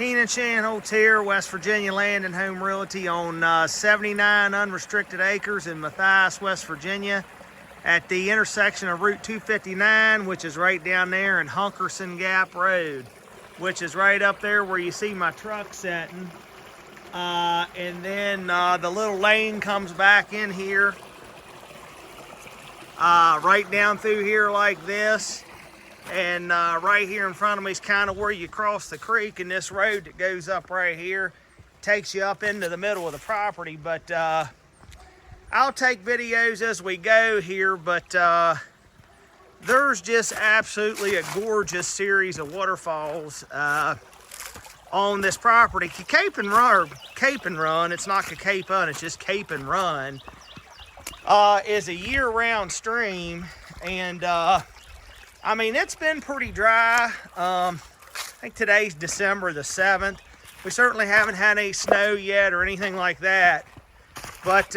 Keenan Shanholtz here, West Virginia Land and Home Realty on 79 unrestricted acres in Mathias, West Virginia, at the intersection of Route 259, which is right down there, and Hunkerson Gap Road, which is right up there where you see my truck setting. And then the little lane comes back in here, right down through here like this. And right here in front of me is kind of where you cross the creek, and this road that goes up right here takes you up into the middle of the property. But I'll take videos as we go here, but there's just absolutely a gorgeous series of waterfalls on this property. Cape and Run, it's not Capon, it's just Cape and Run, is a year-round stream, and I mean, it's been pretty dry. I think today's December the 7th. We certainly haven't had any snow yet or anything like that. But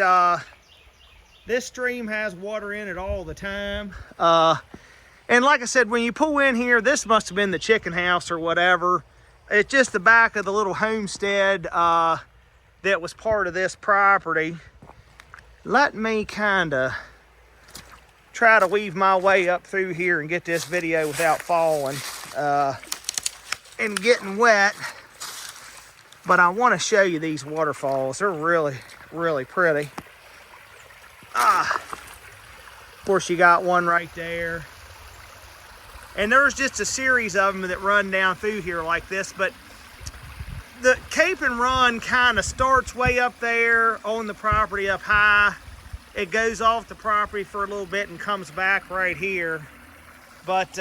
this stream has water in it all the time. And like I said, when you pull in here, this must have been the chicken house or whatever. It's just the back of the little homestead that was part of this property. Let me kind of try to weave my way up through here and get this video without falling and getting wet. But I want to show you these waterfalls. They're really, really pretty. Of course, you got one right there. And there's just a series of them that run down through here like this. But the Cape and Run kind of starts way up there on the property up high. It goes off the property for a little bit and comes back right here. But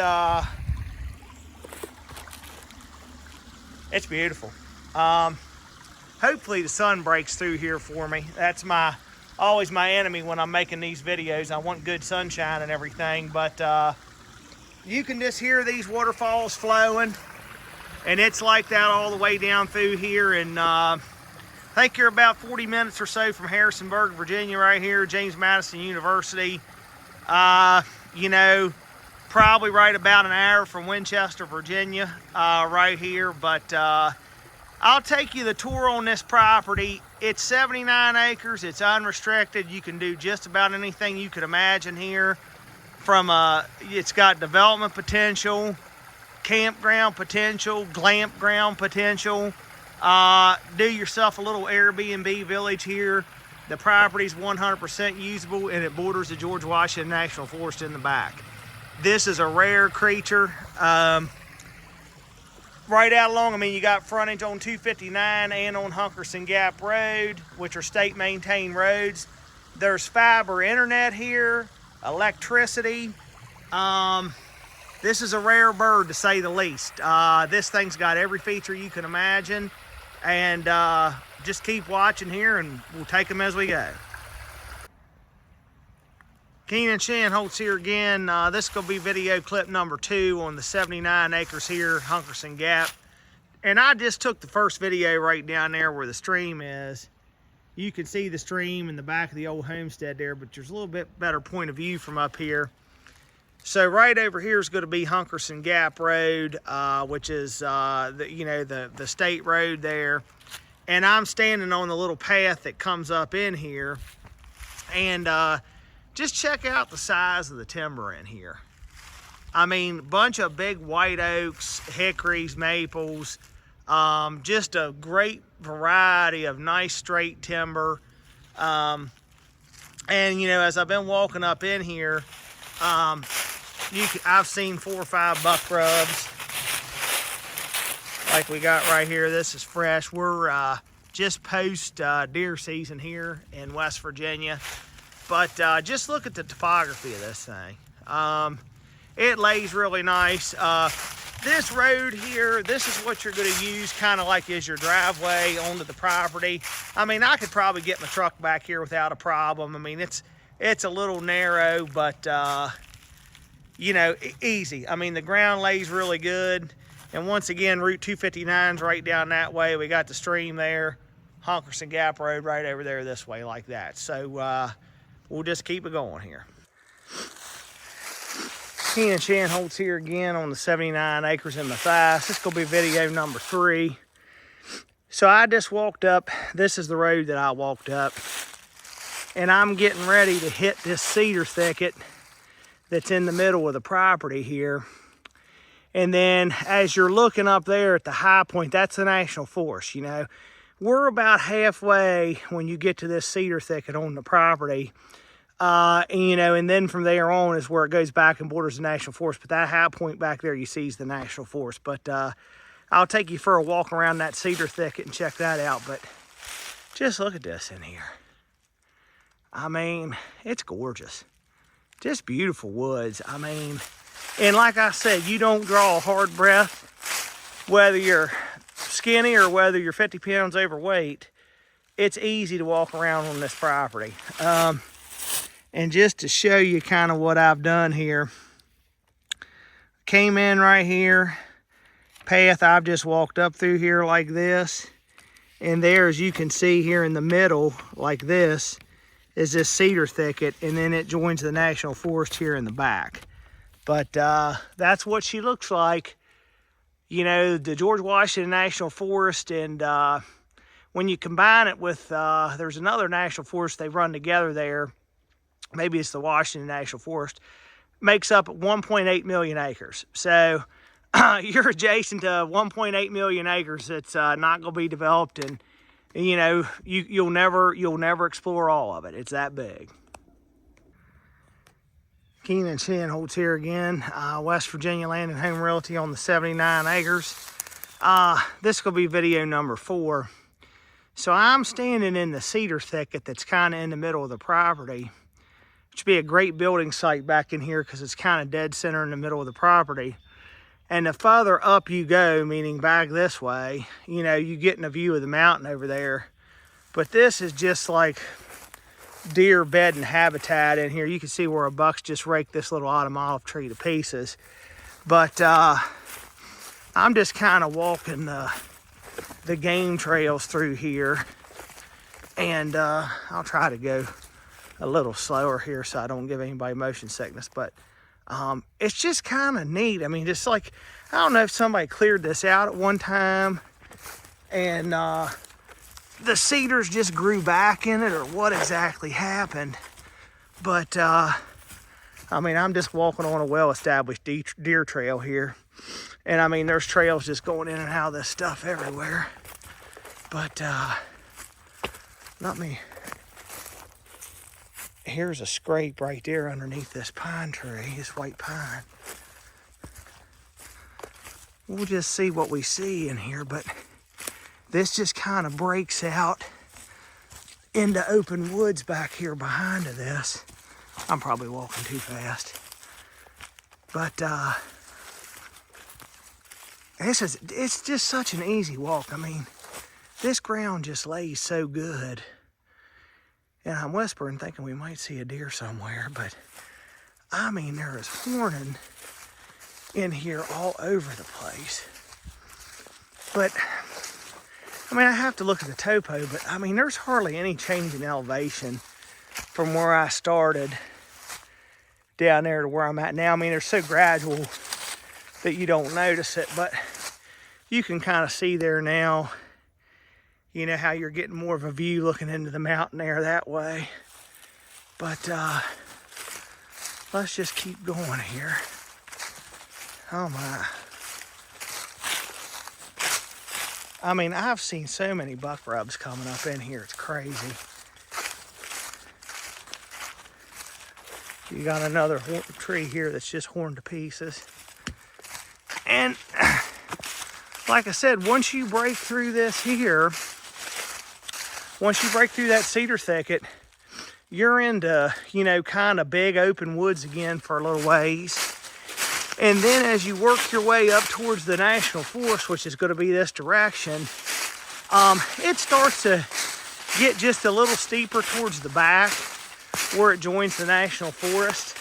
it's beautiful. Hopefully the sun breaks through here for me. That's always my enemy when I'm making these videos. I want good sunshine and everything, but you can just hear these waterfalls flowing, and it's like that all the way down through here. And I think you're about 40 minutes or so from Harrisonburg, Virginia, right here, James Madison University. You know, probably right about an hour from Winchester, Virginia, right here. But I'll take you the tour on this property. It's 79 acres. It's unrestricted. You can do just about anything you could imagine here. It's got development potential, campground potential, glampground potential. Do yourself a little AIRBNB village here. The property's 100% usable, and it borders the George Washington National Forest in the back. This is a rare creature. Right out along, I mean, you got frontage on 259 and on Hunkerson Gap Road, which are state maintained roads. There's fiber internet here, electricity. This is a rare bird, to say the least. This thing's got every feature you can imagine. And just keep watching here, and we'll take them as we go. Keenan Shanholtz here again. This is going to be video clip number 2 on the 79 acres here, Hunkerson Gap. And I just took the first video right down there where the stream is. You can see the stream in the back of the old homestead there, but there's a little bit better point of view from up here. So right over here is going to be Hunkerson Gap Road, which is the state road there. And I'm standing on the little path that comes up in here. And just check out the size of the timber in here. I mean, a bunch of big white oaks, hickories, maples, just a great variety of nice straight timber. And you know, as I've been walking up in here, I've seen 4 or 5 buck rubs like we got right here. This is fresh. We're just post deer season here in West Virginia. But just look at the topography of this thing. It lays really nice. This road here, this is what you're going to use kind of like as your driveway onto the property. I mean, I could probably get my truck back here without a problem. I mean, it's a little narrow, but you know, easy. I mean, the ground lays really good. And once again, Route 259's right down that way. We got the stream there. Hunkerson Gap Road right over there this way like that. So we'll just keep it going here. Keenan Shanholtz here again on the 79 acres in Mathias. This is going to be video number 3. So I just walked up. This is the road that I walked up. And I'm getting ready to hit this cedar thicket that's in the middle of the property here. And then as you're looking up there at the high point, that's the National Forest, you know. We're about halfway when you get to this cedar thicket on the property. And, you know, and then from there on is where it goes back and borders the National Forest. But that high point back there you see is the National Forest. But I'll take you for a walk around that cedar thicket and check that out. But just look at this in here. I mean, it's gorgeous. Just beautiful woods. I mean, and like I said, you don't draw a hard breath, whether you're skinny or whether you're 50 pounds overweight. It's easy to walk around on this property. And just to show you kind of what I've done here, came in right here, path I've just walked up through here like this, and there, as you can see here in the middle like this, is this cedar thicket, and then it joins the National Forest here in the back. But that's what she looks like. You know, the George Washington National Forest, and when you combine it with, there's another National Forest they run together there, maybe it's the Washington National Forest, makes up 1.8 million acres. So you're adjacent to 1.8 million acres that's not going to be developed, and you know, you'll never explore all of it. It's that big. Keenan Shinholtz here again, West Virginia Land and Home Realty on the 79 acres. This will be video number 4. So I'm standing in the cedar thicket that's kind of in the middle of the property, which would be a great building site back in here because it's kind of dead center in the middle of the property. And the further up you go, meaning back this way, you know, you get in a view of the mountain over there. But this is just like deer bed and habitat in here. You can see where a buck's just raked this little autumn olive tree to pieces. But I'm just kind of walking the game trails through here. And I'll try to go a little slower here so I don't give anybody motion sickness. But it's just kind of neat. I mean, just like, I don't know if somebody cleared this out at one time and the cedars just grew back in it or what exactly happened. But I mean, I'm just walking on a well-established deer trail here. And I mean, there's trails just going in and out of this stuff everywhere. But here's a scrape right there underneath this pine tree, this white pine. We'll just see what we see in here, but this just kind of breaks out into open woods back here behind this. I'm probably walking too fast. But it's just such an easy walk. I mean, this ground just lays so good. And I'm whispering, thinking we might see a deer somewhere, but I mean, there is horning in here all over the place. But, I mean, I have to look at the topo, but I mean, there's hardly any change in elevation from where I started down there to where I'm at now. I mean, they're so gradual that you don't notice it, but you can kind of see there now, you know, how you're getting more of a view looking into the mountain air that way. But let's just keep going here. Oh my. I mean, I've seen so many buck rubs coming up in here. It's crazy. You got another tree here that's just horned to pieces. And like I said, once you break through this here, once you break through that cedar thicket, you're into, you know, kind of big open woods again for a little ways. And then as you work your way up towards the National Forest, which is going to be this direction, it starts to get just a little steeper towards the back where it joins the National Forest.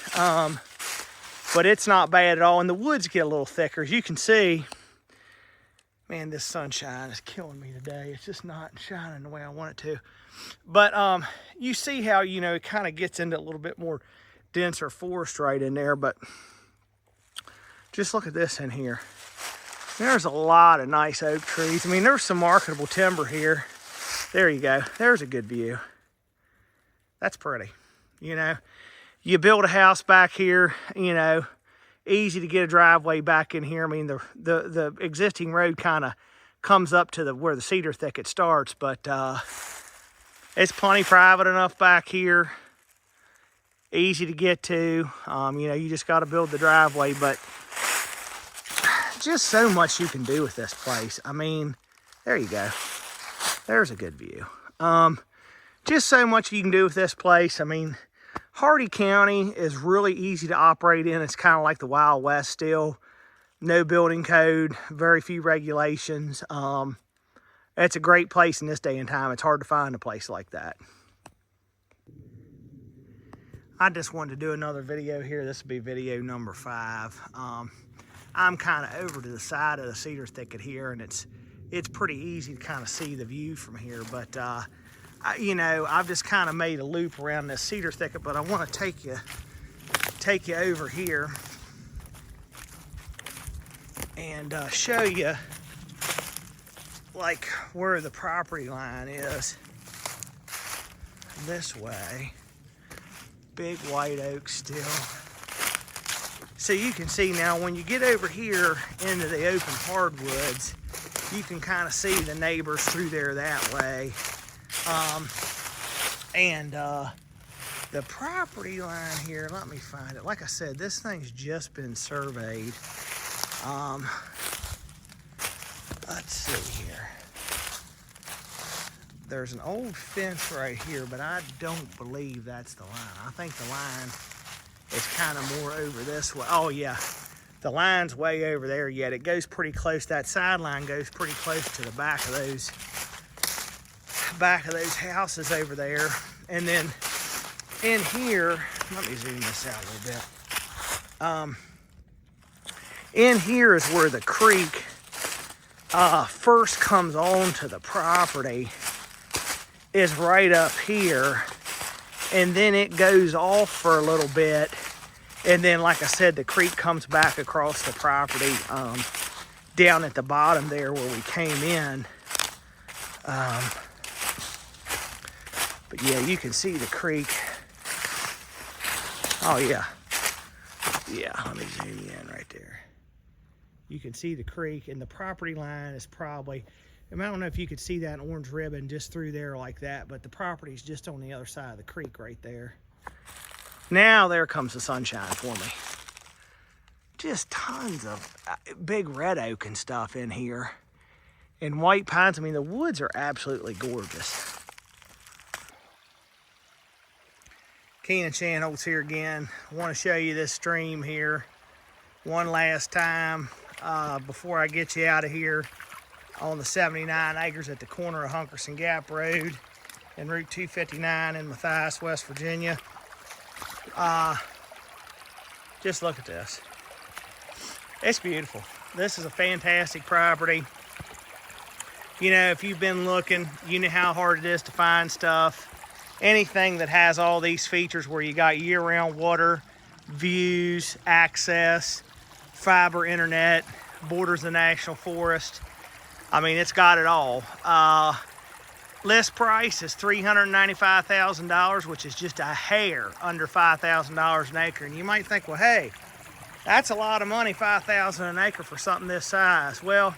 But it's not bad at all. And the woods get a little thicker. As you can see, man, this sunshine is killing me today. It's just not shining the way I want it to. But you see how, you know, it kind of gets into a little bit more denser forest right in there. But just look at this in here. There's a lot of nice oak trees. I mean, there's some marketable timber here. There you go. There's a good view. That's pretty. You know, you build a house back here, you know, easy to get a driveway back in here. I mean, the existing road kind of comes up to where the cedar thicket starts, but it's plenty private enough back here. Easy to get to. You know, you just got to build the driveway, but just so much you can do with this place. I mean, there you go. There's a good view. Just so much you can do with this place. I mean, Hardy County is really easy to operate in. It's kind of like the Wild West still. No building code, very few regulations. It's a great place in this day and time. It's hard to find a place like that. I just wanted to do another video here. This will be video number 5. I'm kind of over to the side of the cedar thicket here, and it's pretty easy to kind of see the view from here. But you know, I've just kind of made a loop around this cedar thicket, but I want to take you over here and show you like where the property line is this way. Big white oak still. So you can see now when you get over here into the open hardwoods, you can kind of see the neighbors through there that way. The property line here, let me find it. Like I said, this thing's just been surveyed. Let's see here. There's an old fence right here, but I don't believe that's the line. I think the line is kind of more over this way. Oh yeah, the line's way over there yet. It goes pretty close. That sideline goes pretty close to the back of those houses over there. And then in here, let me zoom this out a little bit. In here is where the creek first comes onto the property, is right up here, and then it goes off for a little bit, and then like I said, the creek comes back across the property down at the bottom there where we came in. But yeah, you can see the creek. Oh yeah, let me zoom you in right there. You can see the creek, and the property line is probably, I don't know if you could see that orange ribbon just through there like that, but the property's just on the other side of the creek right there. Now there comes the sunshine for me. Just tons of big red oak and stuff in here. And white pines. I mean, the woods are absolutely gorgeous. Keenan Shanholtz here again. I want to show you this stream here one last time before I get you out of here. On the 79 acres at the corner of Hunkerson Gap Road and Route 259 in Mathias, West Virginia. Just look at this. It's beautiful. This is a fantastic property. You know, if you've been looking, you know how hard it is to find stuff. Anything that has all these features where you got year-round water, views, access, fiber internet, borders the national forest. I mean, it's got it all. List price is $395,000, which is just a hair under $5,000 an acre. And you might think, well, hey, that's a lot of money, $5,000 an acre for something this size. Well,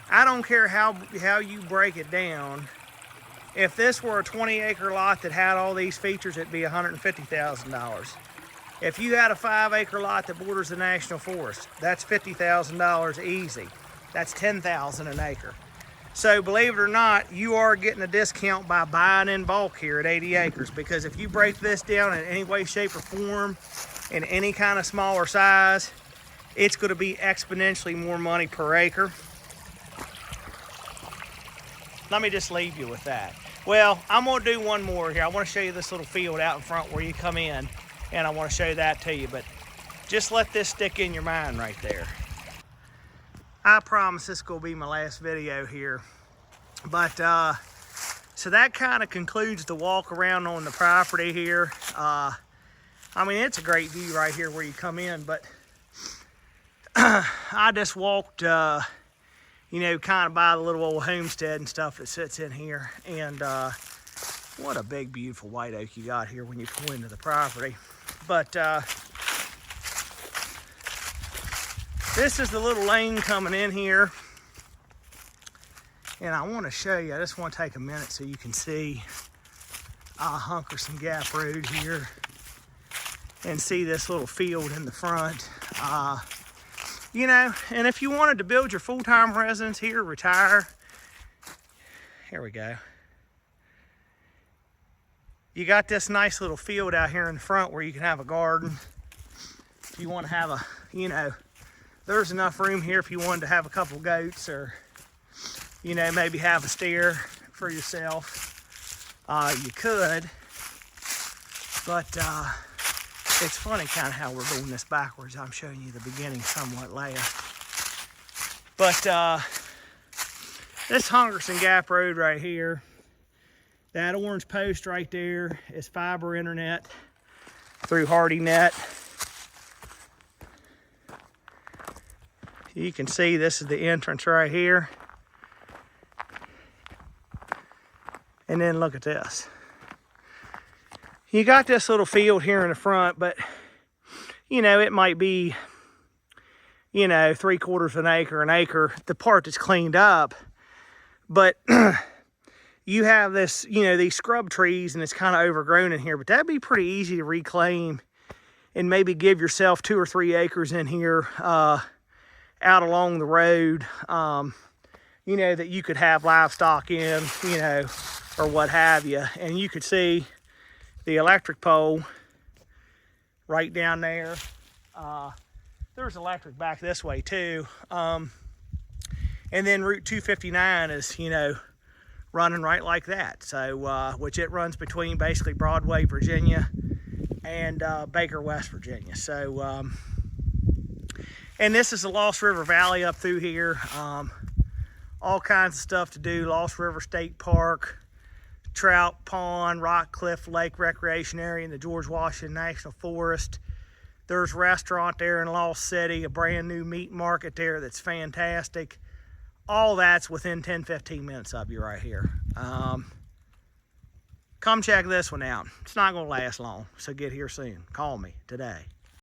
I don't care how you break it down. If this were a 20-acre lot that had all these features, it'd be $150,000. If you had a 5-acre lot that borders the national forest, that's $50,000 easy. That's $10,000 an acre. So believe it or not, you are getting a discount by buying in bulk here at 80 acres, because if you break this down in any way, shape, or form, in any kind of smaller size, it's going to be exponentially more money per acre. Let me just leave you with that. Well, I'm going to do one more here. I want to show you this little field out in front where you come in, and I want to show that to you, but just let this stick in your mind right there. I promise this is going to be my last video here. But, so that kind of concludes the walk around on the property here. I mean, it's a great view right here where you come in, but I just walked you know, kind of by the little old homestead and stuff that sits in here. And what a big, beautiful white oak you got here when you pull into the property. But this is the little lane coming in here. And I want to show you, I just want to take a minute so you can see Hunkerson Gap Road here and see this little field in the front. You know, and if you wanted to build your full-time residence here, retire, here we go. You got this nice little field out here in the front where you can have a garden. If you want to have a, you know, there's enough room here if you wanted to have a couple goats or, you know, maybe have a steer for yourself. You could, but it's funny kind of how we're doing this backwards. I'm showing you the beginning somewhat later. But this Hunkerson Gap Road right here, that orange post right there is fiber internet through HARDWOODS. You can see this is the entrance right here. And then look at this. You got this little field here in the front, but you know, it might be, you know, 3/4 of an acre, the part that's cleaned up. But you have this, you know, these scrub trees and it's kind of overgrown in here, but that'd be pretty easy to reclaim and maybe give yourself 2 or 3 acres in here out along the road, you know, that you could have livestock in, you know, or what have you. And you could see the electric pole right down there. There's electric back this way too. And then Route 259 is, you know, running right like that. So, which it runs between basically Broadway, Virginia and Baker, West Virginia. So, and this is the Lost River Valley up through here. All kinds of stuff to do. Lost River State Park, Trout Pond, Rock Cliff Lake Recreation Area in the George Washington National Forest. There's a restaurant there in Lost City, a brand new meat market there that's fantastic. All that's within 10-15 minutes of you right here. Come check this one out. It's not going to last long, so get here soon. Call me today.